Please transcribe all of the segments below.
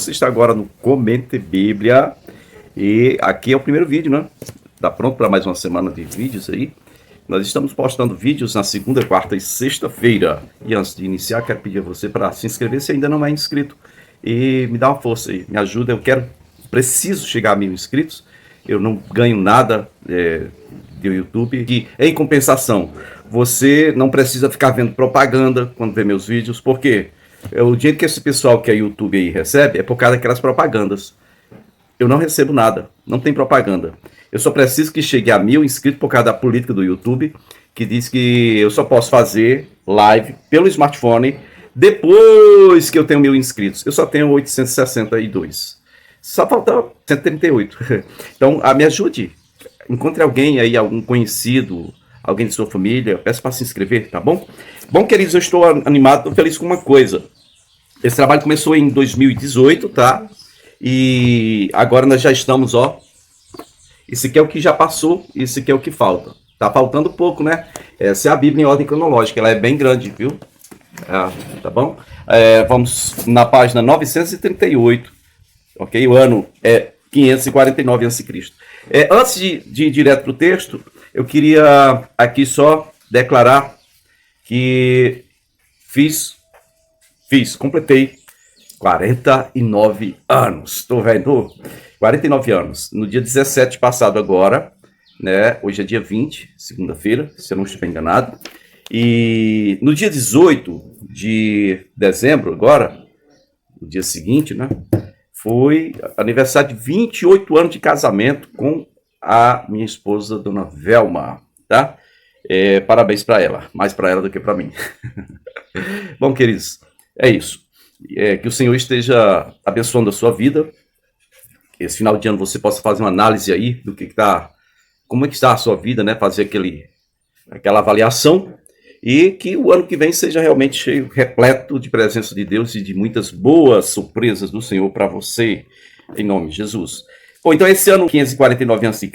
Você está agora no Comente Bíblia e aqui é o primeiro vídeo, né? Tá pronto para mais uma semana de vídeos aí. Nós estamos postando vídeos na segunda, quarta e sexta-feira. E antes de iniciar, quero pedir a você para se inscrever se ainda não é inscrito e me dá uma força aí, me ajuda. Preciso chegar a 1000 inscritos. Eu não ganho nada do YouTube. E em compensação, você não precisa ficar vendo propaganda quando vê meus vídeos, porque o dinheiro que esse pessoal que é YouTube aí recebe é por causa daquelas propagandas. Eu não recebo nada, não tem propaganda. Eu só preciso que chegue a 1000 inscritos por causa da política do YouTube, que diz que eu só posso fazer live pelo smartphone depois que eu tenho 1000 inscritos. Eu só tenho 862. Só falta 138. Então, me ajude. Encontre alguém aí, algum conhecido, alguém de sua família, peço para se inscrever, tá bom? Bom, queridos, eu estou animado, estou feliz com uma coisa. Esse trabalho começou em 2018, tá? E agora nós já estamos, ó. Esse aqui é o que já passou, esse aqui é o que falta. Tá faltando pouco, né? Essa é a Bíblia em ordem cronológica, ela é bem grande, viu? Tá bom? Vamos na página 938, ok? O ano é 549 a.C. Antes de ir direto para o texto, eu queria aqui só declarar que completei 49 anos. Tô vendo? 49 anos. No dia 17 passado agora, né? Hoje é dia 20, segunda-feira, se eu não estiver enganado. E no dia 18 de dezembro agora, no dia seguinte, né? Foi aniversário de 28 anos de casamento com a minha esposa, dona Velma, tá? Parabéns para ela, mais para ela do que para mim. Bom, queridos, é isso. Que o Senhor esteja abençoando a sua vida. Que esse final de ano você possa fazer uma análise aí do como é que está a sua vida, né? Fazer aquela avaliação. E que o ano que vem seja realmente cheio, repleto de presença de Deus e de muitas boas surpresas do Senhor para você, em nome de Jesus. Bom, então esse ano 549 a.C.,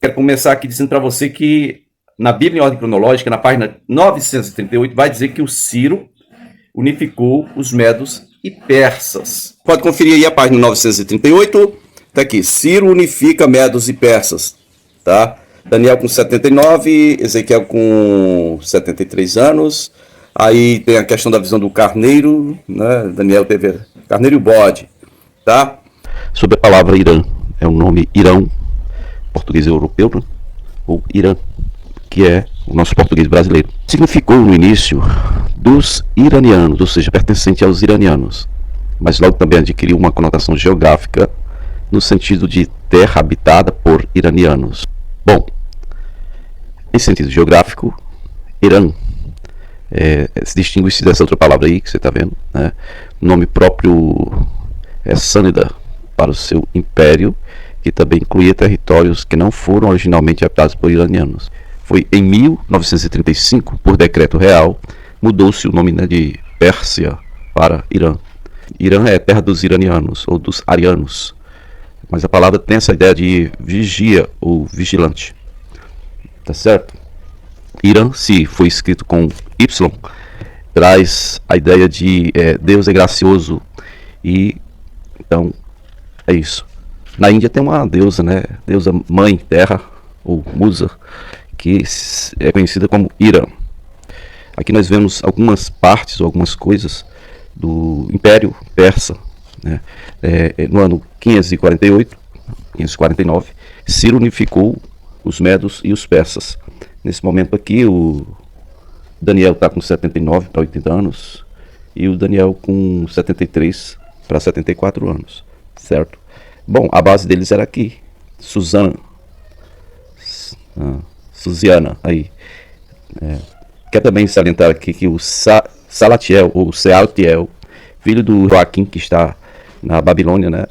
quero começar aqui dizendo para você que na Bíblia em ordem cronológica, na página 938, vai dizer que o Ciro unificou os medos e persas. Pode conferir aí a página 938, tá aqui, Ciro unifica medos e persas, tá? Daniel com 79, Ezequiel com 73 anos. Aí tem a questão da visão do carneiro, né? Daniel teve carneiro e o bode, tá? Sobre a palavra Irã, é o nome Irão, português europeu, né? Ou Irã, que é o nosso português brasileiro. Significou no início dos iranianos, ou seja, pertencente aos iranianos, mas logo também adquiriu uma conotação geográfica no sentido de terra habitada por iranianos. Bom, em sentido geográfico, Irã se distingue-se dessa outra palavra aí que você está vendo, né? O nome próprio é Sânida para o seu império, que também incluía territórios que não foram originalmente habitados por iranianos. Foi em 1935, por decreto real, mudou-se o nome, né, de Pérsia para Irã. Irã é terra dos iranianos ou dos arianos, mas a palavra tem essa ideia de vigia ou vigilante. Tá certo? Irã, se foi escrito com Y, traz a ideia de Deus é gracioso. E então é isso. Na Índia tem uma deusa, né? Deusa mãe terra ou musa, que é conhecida como Irã. Aqui nós vemos algumas partes ou algumas coisas do Império Persa, né? No ano 549, Ciro unificou os medos e os persas. Nesse momento aqui, o Daniel está com 79 para 80 anos e o Daniel com 73 para 74 anos, certo? Bom, a base deles era aqui, Susiana, aí. Quer também salientar aqui que o Salatiel, ou Sealtiel, filho do Joaquim, que está na Babilônia, né?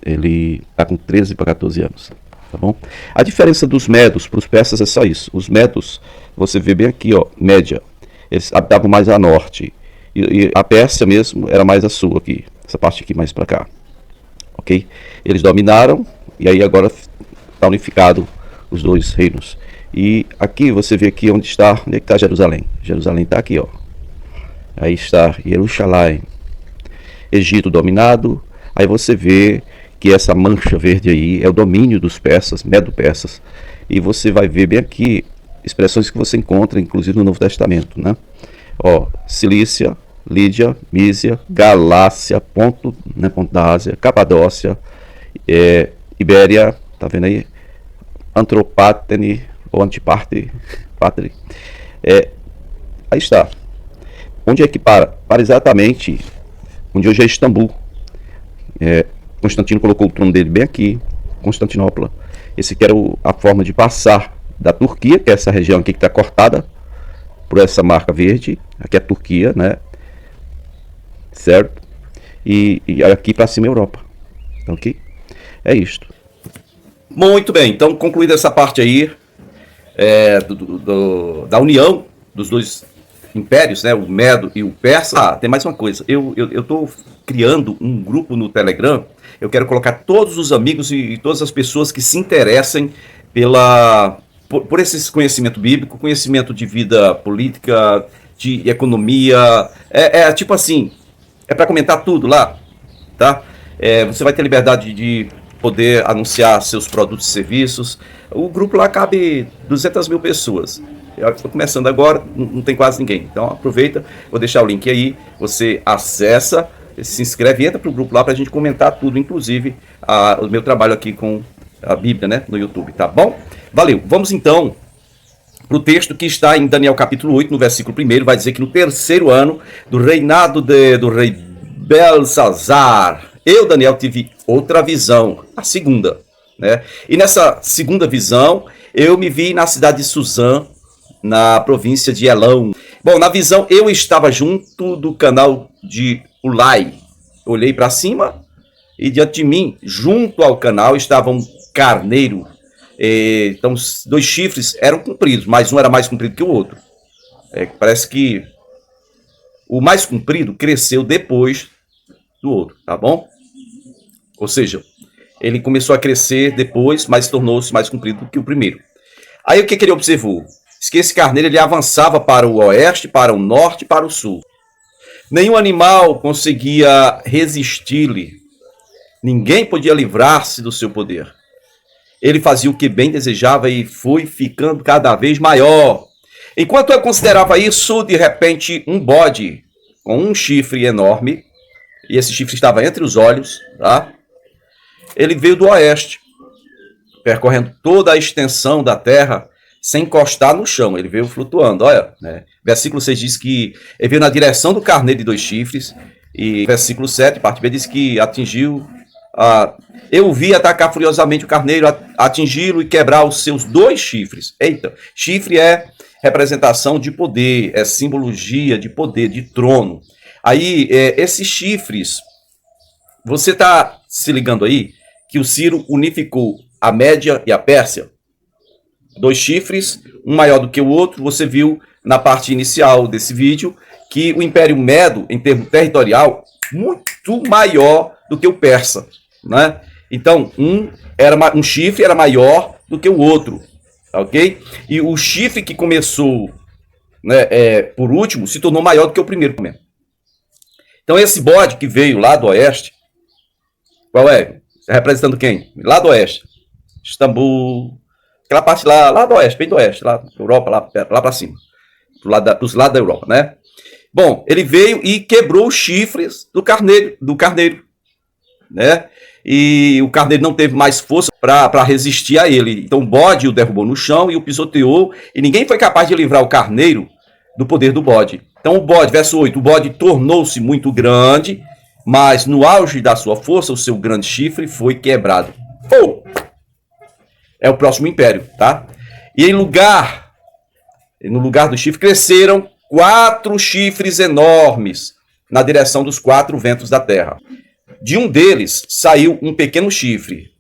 Ele está com 13 para 14 anos. Tá bom? A diferença dos medos para os persas é só isso. Os medos, você vê bem aqui, ó, Média, eles habitavam mais a norte, e a Pérsia mesmo era mais a sul aqui, essa parte aqui mais para cá, ok? Eles dominaram e aí agora está unificado os dois reinos. E aqui você vê aqui onde é que está Jerusalém. Jerusalém está aqui, ó. Aí está Jerusalém. Egito dominado. Aí você vê que essa mancha verde aí é o domínio dos persas, medo-persas. E você vai ver bem aqui expressões que você encontra, inclusive no Novo Testamento, né? Ó, Cilícia, Lídia, Mísia, Galácia, ponto da Ásia, Capadócia, Ibéria, tá vendo aí? Antropátene, ou Antiparte, aí está. Onde é que para? Para exatamente onde hoje é Istambul. Constantino colocou o trono dele bem aqui, Constantinopla. Esse que era a forma de passar da Turquia, que é essa região aqui que está cortada por essa marca verde, aqui é a Turquia, né? Certo? E aqui para cima é a Europa. Ok? É isto. Muito bem, então concluída essa parte aí da união dos dois impérios, né, o Medo e o Persa. Tem mais uma coisa, eu estou criando um grupo no Telegram. Eu quero colocar todos os amigos e todas as pessoas que se interessem por esse conhecimento bíblico, conhecimento de vida política, de economia, tipo assim, é para comentar tudo lá, tá? Você vai ter liberdade de poder anunciar seus produtos e serviços. O grupo lá cabe 200 mil pessoas. Eu estou começando agora, não tem quase ninguém. Então aproveita, vou deixar o link aí, você acessa, se inscreve, entra para o grupo lá para a gente comentar tudo, inclusive o meu trabalho aqui com a Bíblia, né, no YouTube, tá bom? Valeu, vamos então para o texto que está em Daniel capítulo 8, no versículo 1, vai dizer que no terceiro ano do reinado do rei Belsazar, eu, Daniel, tive outra visão, a segunda, né? E nessa segunda visão, eu me vi na cidade de Suzã, na província de Elão. Bom, na visão, eu estava junto do canal de Ulai. Olhei para cima e diante de mim, junto ao canal, estava um carneiro. Então, os 2 chifres eram compridos, mas um era mais comprido que o outro. Parece que o mais comprido cresceu depois do outro, tá bom? Ou seja, ele começou a crescer depois, mas tornou-se mais comprido do que o primeiro. Aí o que ele observou? Diz que esse carneiro ele avançava para o oeste, para o norte e para o sul. Nenhum animal conseguia resistir-lhe. Ninguém podia livrar-se do seu poder. Ele fazia o que bem desejava e foi ficando cada vez maior. Enquanto eu considerava isso, de repente, um bode com um chifre enorme, e esse chifre estava entre os olhos, tá? Ele veio do oeste, percorrendo toda a extensão da terra, sem encostar no chão. Ele veio flutuando, olha, né? Versículo 6 diz que ele veio na direção do carneiro de 2 chifres, e versículo 7, parte B, diz que atingiu, eu vi atacar furiosamente o carneiro, atingi-lo e quebrar os seus 2 chifres. Eita, chifre é representação de poder, é simbologia de poder, de trono. Aí, esses chifres, você está se ligando aí que o Ciro unificou a Média e a Pérsia? 2 chifres, um maior do que o outro. Você viu na parte inicial desse vídeo que o Império Medo, em termo territorial, muito maior do que o Persa, né? Então, um chifre era maior do que o outro, ok? E o chifre que começou, né, por último, se tornou maior do que o primeiro mesmo. Então, esse bode que veio lá do oeste, qual é? Representando quem? Lá do oeste. Istambul, aquela parte lá do oeste, bem do oeste, lá Europa, lá para cima. Dos lados da Europa, né? Bom, ele veio e quebrou os chifres do carneiro, né? E o carneiro não teve mais força para resistir a ele. Então o bode o derrubou no chão e o pisoteou, e ninguém foi capaz de livrar o carneiro do poder do bode. Então o bode, verso 8, o bode tornou-se muito grande, mas no auge da sua força, o seu grande chifre foi quebrado. É o próximo império, tá? E no lugar do chifre cresceram 4 chifres enormes na direção dos 4 ventos da terra. De um deles saiu um pequeno chifre,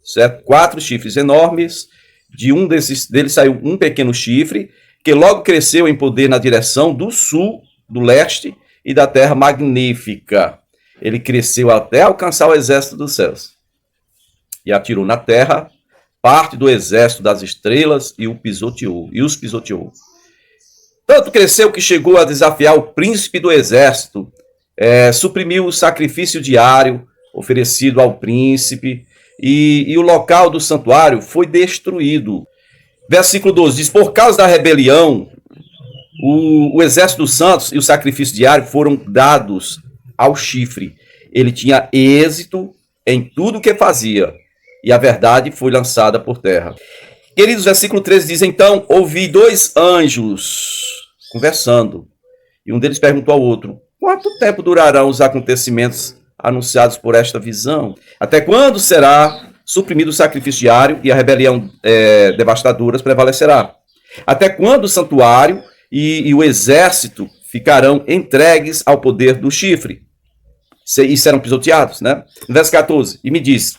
certo? 4 chifres enormes, de um deles saiu um pequeno chifre, que logo cresceu em poder na direção do sul, do leste e da terra magnífica. Ele cresceu até alcançar o exército dos céus e atirou na terra parte do exército das estrelas e os pisoteou. Tanto cresceu que chegou a desafiar o príncipe do exército suprimiu o sacrifício diário oferecido ao príncipe, e o local do santuário foi destruído. Versículo 12 diz: por causa da rebelião, o exército dos santos e o sacrifício diário foram dados ao chifre. Ele tinha êxito em tudo o que fazia, e a verdade foi lançada por terra. Queridos, versículo 13 diz: então ouvi 2 anjos conversando, e um deles perguntou ao outro: quanto tempo durarão os acontecimentos anunciados por esta visão? Até quando será suprimido o sacrifício diário e a rebelião devastadora prevalecerá? Até quando o santuário e o exército ficarão entregues ao poder do chifre e serão pisoteados, né? Verso 14, e me diz: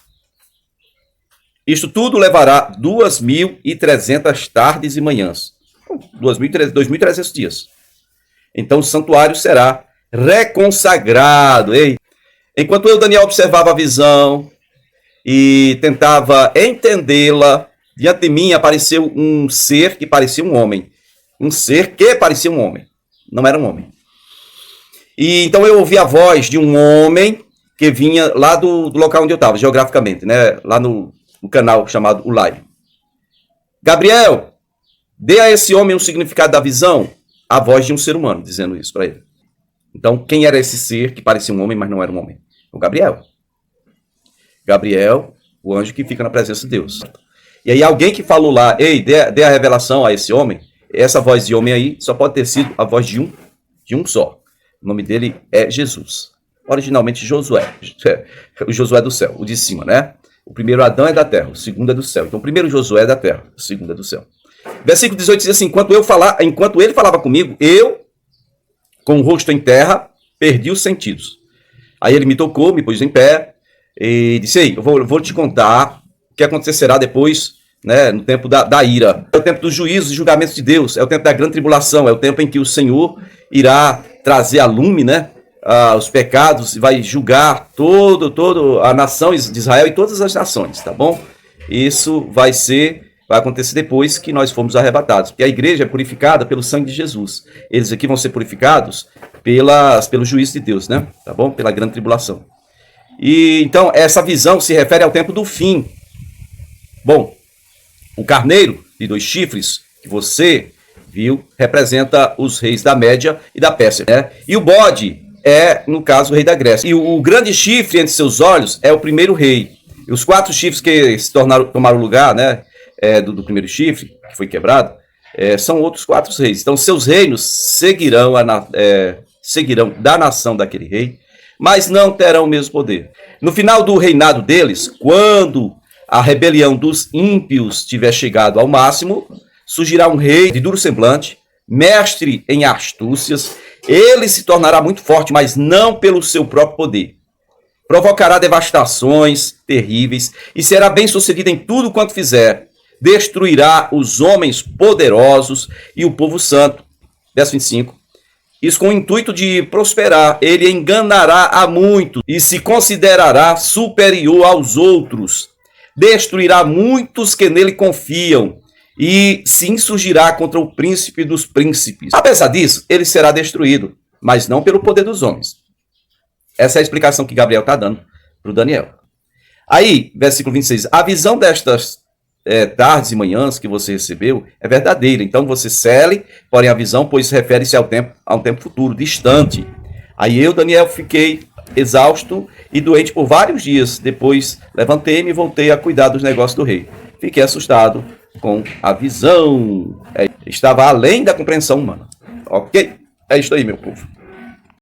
isto tudo levará 2.300 tardes e manhãs, 2.300 dias. Então o santuário será reconsagrado. Ei, enquanto eu, Daniel, observava a visão e tentava entendê-la, diante de mim apareceu um ser que parecia um homem. Um ser que parecia um homem. Não era um homem. E então eu ouvi a voz de um homem que vinha lá do local onde eu estava, geograficamente, né? Lá no canal chamado Ulai. Gabriel, dê a esse homem um significado da visão. A voz de um ser humano dizendo isso para ele. Então, quem era esse ser que parecia um homem, mas não era um homem? O Gabriel. Gabriel, o anjo que fica na presença de Deus. E aí alguém que falou lá: ei, dê a revelação a esse homem. Essa voz de homem aí só pode ter sido a voz de um só. O nome dele é Jesus. Originalmente Josué. O Josué do céu, o de cima, né? O primeiro Adão é da terra, o segundo é do céu. Então o primeiro Josué é da terra, o segundo é do céu. Versículo 18 diz assim: enquanto ele falava comigo, eu, com o rosto em terra, perdi os sentidos. Aí ele me tocou, me pôs em pé e disse: ei, eu vou te contar o que acontecerá depois, né, no tempo da ira. É o tempo dos juízos e julgamentos de Deus, é o tempo da grande tribulação, é o tempo em que o Senhor irá trazer a lume, né, os pecados, e vai julgar toda a nação de Israel e todas as nações, tá bom? Isso vai acontecer depois que nós formos arrebatados, porque a igreja é purificada pelo sangue de Jesus. Eles aqui vão ser purificados pelo juízo de Deus, né? Tá bom? Pela grande tribulação. E então essa visão se refere ao tempo do fim. Bom, o carneiro de 2 chifres que você viu representa os reis da Média e da Pérsia, né? E o bode é, no caso, o rei da Grécia. E o grande chifre entre seus olhos é o primeiro rei. E os 4 chifres que tomaram lugar, né, do primeiro chifre, que foi quebrado, são outros 4 reis. Então, seus reinos seguirão da nação daquele rei, mas não terão o mesmo poder. No final do reinado deles, quando a rebelião dos ímpios tiver chegado ao máximo, surgirá um rei de duro semblante, mestre em astúcias. Ele se tornará muito forte, mas não pelo seu próprio poder. Provocará devastações terríveis e será bem sucedido em tudo quanto fizer. Destruirá os homens poderosos e o povo santo. Verso 25. Isso com o intuito de prosperar. Ele enganará a muitos e se considerará superior aos outros. Destruirá muitos que nele confiam e se insurgirá contra o príncipe dos príncipes. Apesar disso, ele será destruído, mas não pelo poder dos homens. Essa é a explicação que Gabriel está dando para o Daniel. Aí, versículo 26, a visão destas tardes e manhãs que você recebeu é verdadeira. Então você cele, porém a visão, pois refere-se a um tempo futuro, distante. Aí eu, Daniel, fiquei exausto e doente por vários dias. Depois levantei-me e voltei a cuidar dos negócios do rei. Fiquei assustado com a visão. Estava além da compreensão humana. Ok? É isso aí, meu povo.